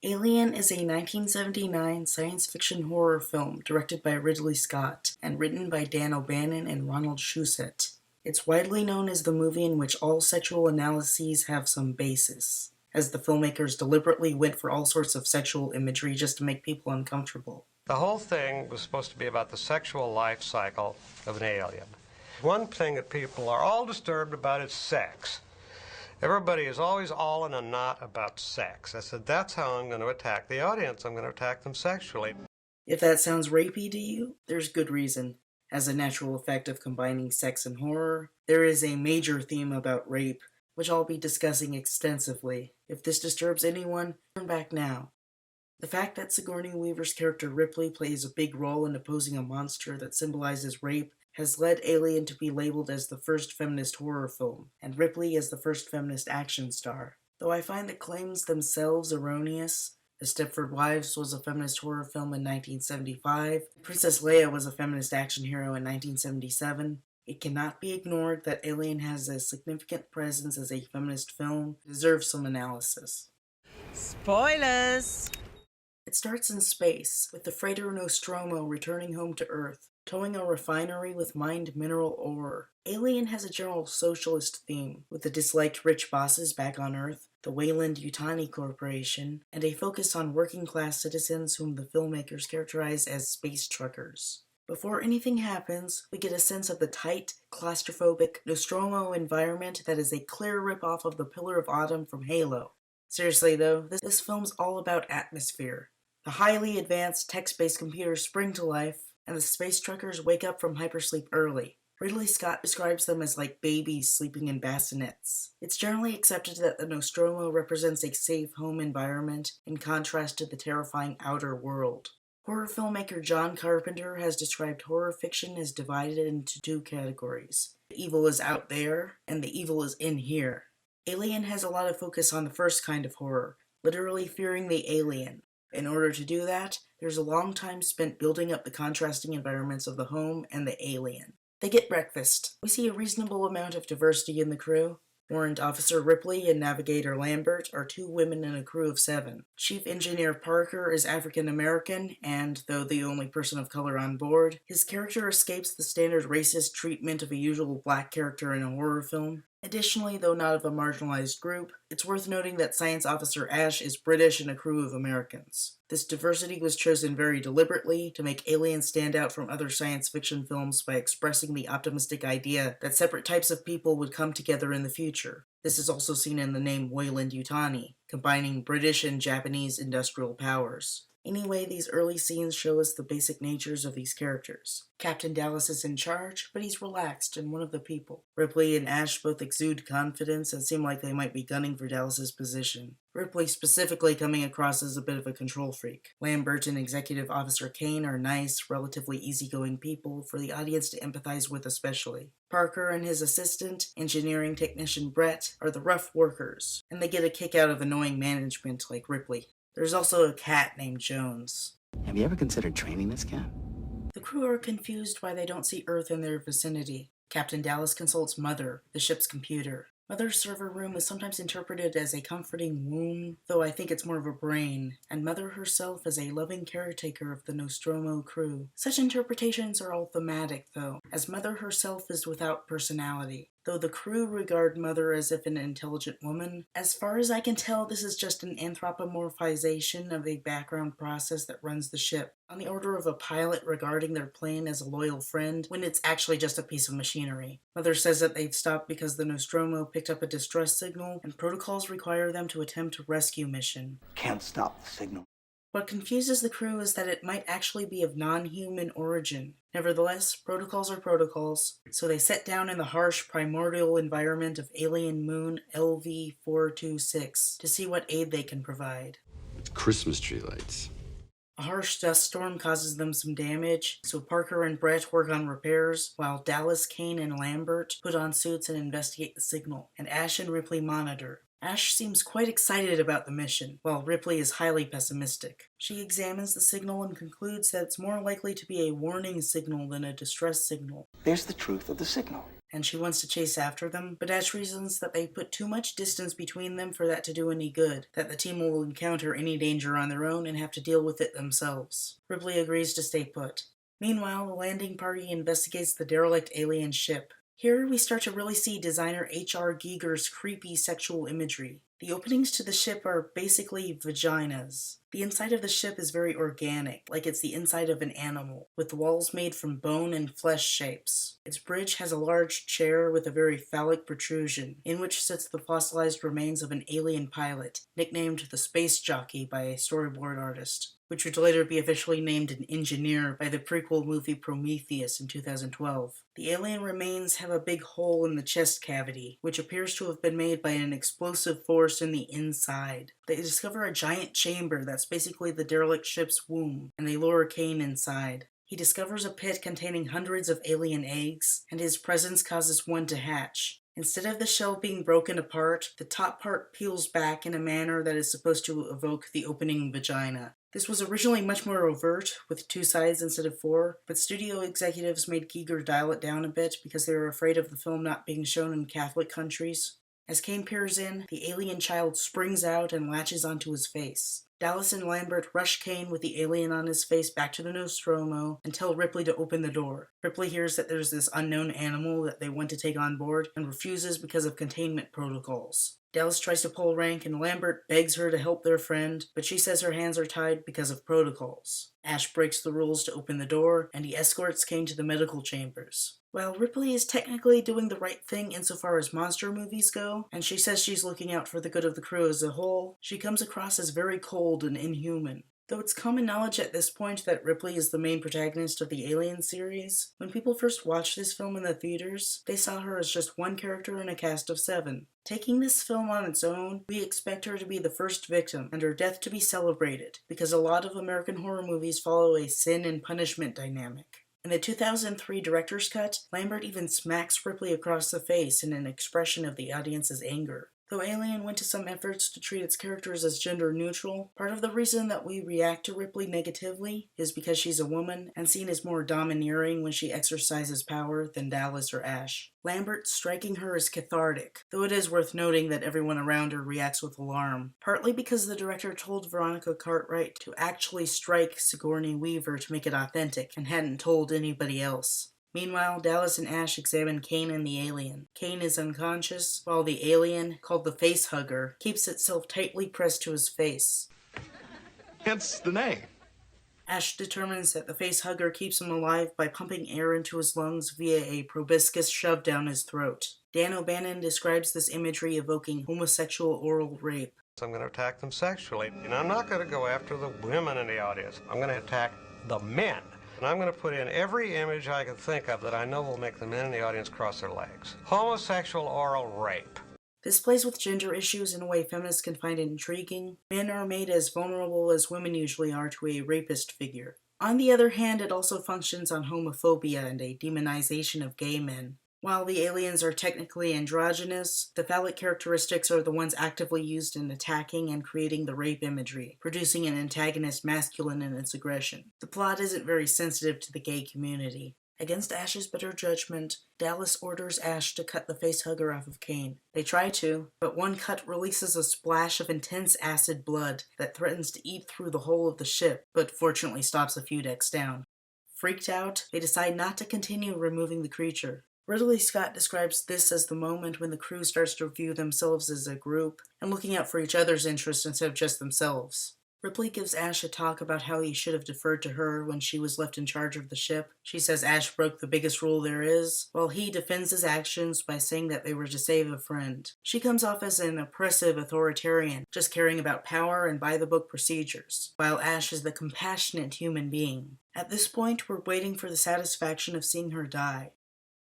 Alien is a 1979 science fiction horror film directed by Ridley Scott and written by Dan O'Bannon and Ronald Shusett. It's widely known as the movie in which all sexual analyses have some basis, as the filmmakers deliberately went for all sorts of sexual imagery just to make people uncomfortable. The whole thing was supposed to be about the sexual life cycle of an alien. One thing that people are all disturbed about is sex. Everybody is always all in a knot about sex. I said, that's how I'm going to attack the audience. I'm going to attack them sexually. If that sounds rapey to you, there's good reason. As a natural effect of combining sex and horror, there is a major theme about rape, which I'll be discussing extensively. If this disturbs anyone, turn back now. The fact that Sigourney Weaver's character Ripley plays a big role in opposing a monster that symbolizes rape has led Alien to be labeled as the first feminist horror film, and Ripley as the first feminist action star. Though I find the claims themselves erroneous, The Stepford Wives was a feminist horror film in 1975, Princess Leia was a feminist action hero in 1977, it cannot be ignored that Alien has a significant presence as a feminist film and deserves some analysis. Spoilers! It starts in space, with the freighter Nostromo returning home to Earth, towing a refinery with mined mineral ore. Alien has a general socialist theme, with the disliked rich bosses back on Earth, the Weyland-Yutani Corporation, and a focus on working-class citizens whom the filmmakers characterize as space truckers. Before anything happens, we get a sense of the tight, claustrophobic Nostromo environment that is a clear rip-off of the Pillar of Autumn from Halo. Seriously though, this film's all about atmosphere. The highly advanced text-based computers spring to life, and the space truckers wake up from hypersleep early. Ridley Scott describes them as like babies sleeping in bassinets. It's generally accepted that the Nostromo represents a safe home environment in contrast to the terrifying outer world. Horror filmmaker John Carpenter has described horror fiction as divided into two categories. The evil is out there, and the evil is in here. Alien has a lot of focus on the first kind of horror, literally fearing the alien. In order to do that, there's a long time spent building up the contrasting environments of the home and the alien. They get breakfast. We see a reasonable amount of diversity in the crew. Warrant Officer Ripley and Navigator Lambert are two women in a crew of 7. Chief Engineer Parker is African American, and, though the only person of color on board, his character escapes the standard racist treatment of a usual black character in a horror film. Additionally, though not of a marginalized group, it's worth noting that Science Officer Ash is British in a crew of Americans. This diversity was chosen very deliberately to make Alien stand out from other science fiction films by expressing the optimistic idea that separate types of people would come together in the future. This is also seen in the name Weyland-Yutani, combining British and Japanese industrial powers. Anyway, these early scenes show us the basic natures of these characters. Captain Dallas is in charge, but he's relaxed and one of the people. Ripley and Ash both exude confidence and seem like they might be gunning for Dallas's position. Ripley specifically coming across as a bit of a control freak. Lambert and Executive Officer Kane are nice, relatively easygoing people for the audience to empathize with especially. Parker and his assistant, engineering technician Brett, are the rough workers, and they get a kick out of annoying management like Ripley. There's also a cat named Jones. Have you ever considered training this cat? The crew are confused why they don't see Earth in their vicinity. Captain Dallas consults Mother, the ship's computer. Mother's server room is sometimes interpreted as a comforting womb, though I think it's more of a brain, and Mother herself is a loving caretaker of the Nostromo crew. Such interpretations are all thematic, though, as Mother herself is without personality. Though the crew regard Mother as if an intelligent woman, as far as I can tell, this is just an anthropomorphization of a background process that runs the ship, on the order of a pilot regarding their plane as a loyal friend, when it's actually just a piece of machinery. Mother says that they've stopped because the Nostromo picked up a distress signal, and protocols require them to attempt a rescue mission. Can't stop the signal. What confuses the crew is that it might actually be of non-human origin. Nevertheless, protocols are protocols, so they set down in the harsh primordial environment of alien moon LV-426 to see what aid they can provide. Christmas tree lights. A harsh dust storm causes them some damage, so Parker and Brett work on repairs, while Dallas, Kane, and Lambert put on suits and investigate the signal, and Ash and Ripley monitor. Ash seems quite excited about the mission, while Ripley is highly pessimistic. She examines the signal and concludes that it's more likely to be a warning signal than a distress signal. There's the truth of the signal. and she wants to chase after them, but Ash reasons that they put too much distance between them for that to do any good, that the team will encounter any danger on their own and have to deal with it themselves. Ripley agrees to stay put. Meanwhile, the landing party investigates the derelict alien ship. Here we start to really see designer H.R. Giger's creepy sexual imagery. The openings to the ship are basically vaginas. The inside of the ship is very organic, like it's the inside of an animal, with the walls made from bone and flesh shapes. Its bridge has a large chair with a very phallic protrusion, in which sits the fossilized remains of an alien pilot, nicknamed the Space Jockey by a storyboard artist, which would later be officially named an engineer by the prequel movie Prometheus in 2012. The alien remains have a big hole in the chest cavity, which appears to have been made by an explosive force in the inside. They discover a giant chamber that's basically the derelict ship's womb, and they lure Kane inside. He discovers a pit containing hundreds of alien eggs, and his presence causes one to hatch. Instead of the shell being broken apart, the top part peels back in a manner that is supposed to evoke the opening vagina. This was originally much more overt, with 2 sides instead of 4, but studio executives made Giger dial it down a bit because they were afraid of the film not being shown in Catholic countries. As Kane peers in, the alien child springs out and latches onto his face. Dallas and Lambert rush Kane with the alien on his face back to the Nostromo and tell Ripley to open the door. Ripley hears that there's this unknown animal that they want to take on board and refuses because of containment protocols. Dallas tries to pull rank and Lambert begs her to help their friend, but she says her hands are tied because of protocols. Ash breaks the rules to open the door, and he escorts Kane to the medical chambers. While Ripley is technically doing the right thing insofar as monster movies go, and she says she's looking out for the good of the crew as a whole, she comes across as very cold and inhuman. Though it's common knowledge at this point that Ripley is the main protagonist of the Alien series, when people first watched this film in the theaters, they saw her as just one character in a cast of 7. Taking this film on its own, we expect her to be the first victim, and her death to be celebrated, because a lot of American horror movies follow a sin and punishment dynamic. In the 2003 director's cut, Lambert even smacks Ripley across the face in an expression of the audience's anger. Though Alien went to some efforts to treat its characters as gender neutral, part of the reason that we react to Ripley negatively is because she's a woman and seen as more domineering when she exercises power than Dallas or Ash. Lambert striking her is cathartic, though it is worth noting that everyone around her reacts with alarm, partly because the director told Veronica Cartwright to actually strike Sigourney Weaver to make it authentic and hadn't told anybody else. Meanwhile, Dallas and Ash examine Kane and the alien. Kane is unconscious, while the alien, called the Face Hugger, keeps itself tightly pressed to his face. Hence the name. Ash determines that the Face Hugger keeps him alive by pumping air into his lungs via a proboscis shoved down his throat. Dan O'Bannon describes this imagery evoking homosexual oral rape. I'm going to attack them sexually. And I'm not going to go after the women in the audience. I'm going to attack the men. And I'm going to put in every image I can think of that I know will make the men in the audience cross their legs. Homosexual oral rape. This plays with gender issues in a way feminists can find intriguing. Men are made as vulnerable as women usually are to a rapist figure. On the other hand, it also functions on homophobia and a demonization of gay men. While the aliens are technically androgynous, the phallic characteristics are the ones actively used in attacking and creating the rape imagery, producing an antagonist masculine in its aggression. The plot isn't very sensitive to the gay community. Against Ash's better judgment, Dallas orders Ash to cut the Face Hugger off of Kane. They try to, but one cut releases a splash of intense acid blood that threatens to eat through the whole of the ship, but fortunately stops a few decks down. Freaked out, they decide not to continue removing the creature. Ridley Scott describes this as the moment when the crew starts to view themselves as a group and looking out for each other's interests instead of just themselves. Ripley gives Ash a talk about how he should have deferred to her when she was left in charge of the ship. She says Ash broke the biggest rule there is, while he defends his actions by saying that they were to save a friend. She comes off as an oppressive authoritarian, just caring about power and by-the-book procedures, while Ash is the compassionate human being. At this point, we're waiting for the satisfaction of seeing her die.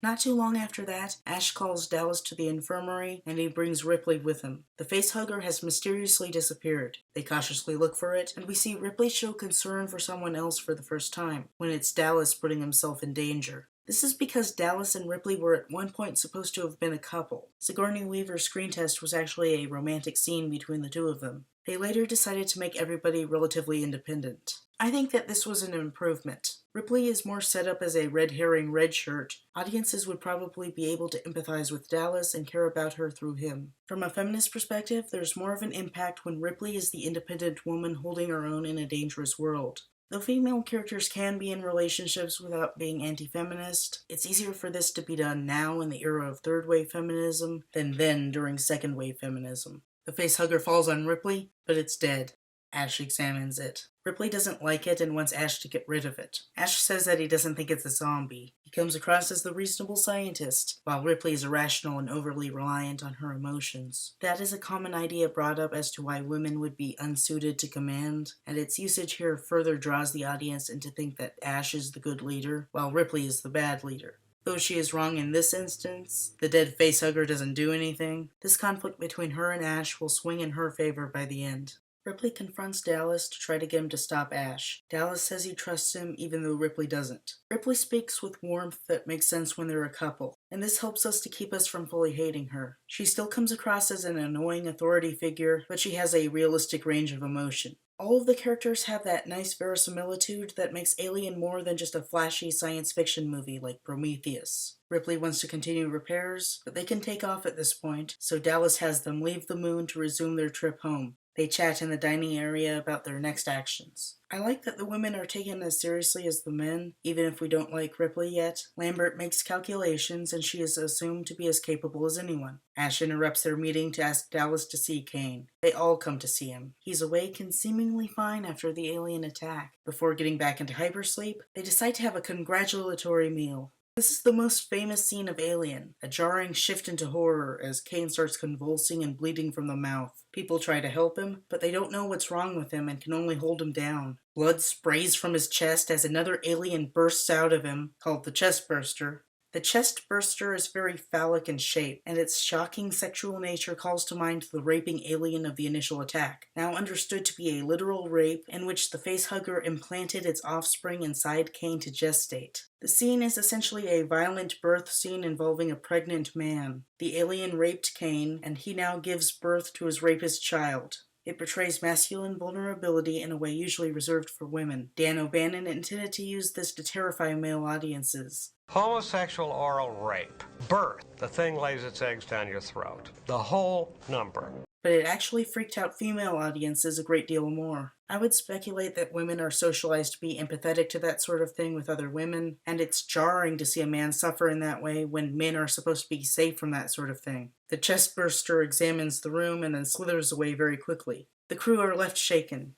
Not too long after that, Ash calls Dallas to the infirmary, and he brings Ripley with him. The Face Hugger has mysteriously disappeared. They cautiously look for it, and we see Ripley show concern for someone else for the first time, when it's Dallas putting himself in danger. This is because Dallas and Ripley were at one point supposed to have been a couple. Sigourney Weaver's screen test was actually a romantic scene between the two of them. They later decided to make everybody relatively independent. I think that this was an improvement. Ripley is more set up as a red herring red shirt. Audiences would probably be able to empathize with Dallas and care about her through him. From a feminist perspective, there's more of an impact when Ripley is the independent woman holding her own in a dangerous world. Though female characters can be in relationships without being anti-feminist, it's easier for this to be done now in the era of third-wave feminism than then during second-wave feminism. The facehugger falls on Ripley, but it's dead. Ash examines it. Ripley doesn't like it and wants Ash to get rid of it. Ash says that he doesn't think it's a zombie. He comes across as the reasonable scientist, while Ripley is irrational and overly reliant on her emotions. That is a common idea brought up as to why women would be unsuited to command, and its usage here further draws the audience into think that Ash is the good leader, while Ripley is the bad leader. Though she is wrong in this instance, the dead facehugger doesn't do anything, this conflict between her and Ash will swing in her favor by the end. Ripley confronts Dallas to try to get him to stop Ash. Dallas says he trusts him even though Ripley doesn't. Ripley speaks with warmth that makes sense when they're a couple, and this helps us to keep us from fully hating her. She still comes across as an annoying authority figure, but she has a realistic range of emotion. All of the characters have that nice verisimilitude that makes Alien more than just a flashy science fiction movie like Prometheus. Ripley wants to continue repairs, but they can take off at this point, so Dallas has them leave the moon to resume their trip home. They chat in the dining area about their next actions. I like that the women are taken as seriously as the men, even if we don't like Ripley yet. Lambert makes calculations and she is assumed to be as capable as anyone. Ash interrupts their meeting to ask Dallas to see Kane. They all come to see him. He's awake and seemingly fine after the alien attack. Before getting back into hypersleep, they decide to have a congratulatory meal. This is the most famous scene of Alien, a jarring shift into horror as Kane starts convulsing and bleeding from the mouth. People try to help him, but they don't know what's wrong with him and can only hold him down. Blood sprays from his chest as another alien bursts out of him, called the chest burster. The chest burster is very phallic in shape, and its shocking sexual nature calls to mind the raping alien of the initial attack, now understood to be a literal rape in which the facehugger implanted its offspring inside Kane to gestate. The scene is essentially a violent birth scene involving a pregnant man. The alien raped Kane, and he now gives birth to his rapist child. It portrays masculine vulnerability in a way usually reserved for women. Dan O'Bannon intended to use this to terrify male audiences. Homosexual oral rape. Birth. The thing lays its eggs down your throat. The whole number. But it actually freaked out female audiences a great deal more. I would speculate that women are socialized to be empathetic to that sort of thing with other women, and it's jarring to see a man suffer in that way when men are supposed to be safe from that sort of thing. The chest burster examines the room and then slithers away very quickly. The crew are left shaken.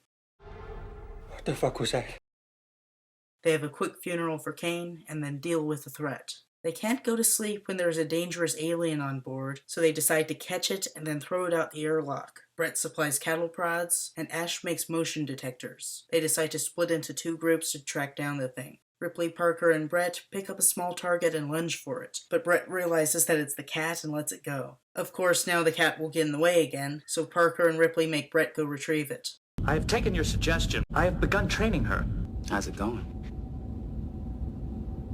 What the fuck was that? They have a quick funeral for Kane and then deal with the threat. They can't go to sleep when there's a dangerous alien on board, so they decide to catch it and then throw it out the airlock. Brett supplies cattle prods, and Ash makes motion detectors. They decide to split into two groups to track down the thing. Ripley, Parker, and Brett pick up a small target and lunge for it, but Brett realizes that it's the cat and lets it go. Of course, now the cat will get in the way again, so Parker and Ripley make Brett go retrieve it. I have taken your suggestion. I have begun training her. How's it going?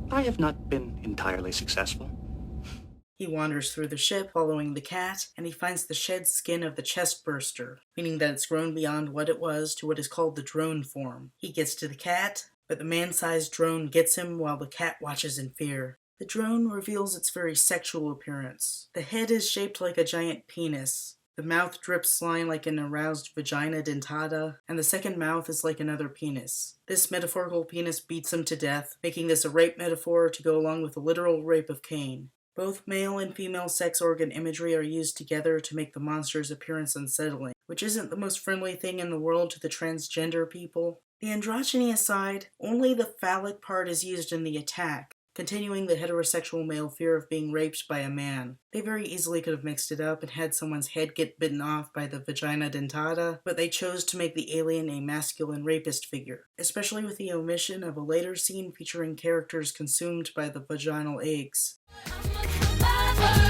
I have not been entirely successful. He wanders through the ship, following the cat, and he finds the shed skin of the chest burster, meaning that it's grown beyond what it was to what is called the drone form. He gets to the cat, but the man-sized drone gets him while the cat watches in fear. The drone reveals its very sexual appearance. The head is shaped like a giant penis. The mouth drips slime like an aroused vagina dentata, and the second mouth is like another penis. This metaphorical penis beats him to death, making this a rape metaphor to go along with the literal rape of Kane. Both male and female sex organ imagery are used together to make the monster's appearance unsettling, which isn't the most friendly thing in the world to the transgender people. The androgyny aside, only the phallic part is used in the attack, continuing the heterosexual male fear of being raped by a man. They very easily could have mixed it up and had someone's head get bitten off by the vagina dentata, but they chose to make the alien a masculine rapist figure, especially with the omission of a later scene featuring characters consumed by the vaginal eggs. I'm a survivor.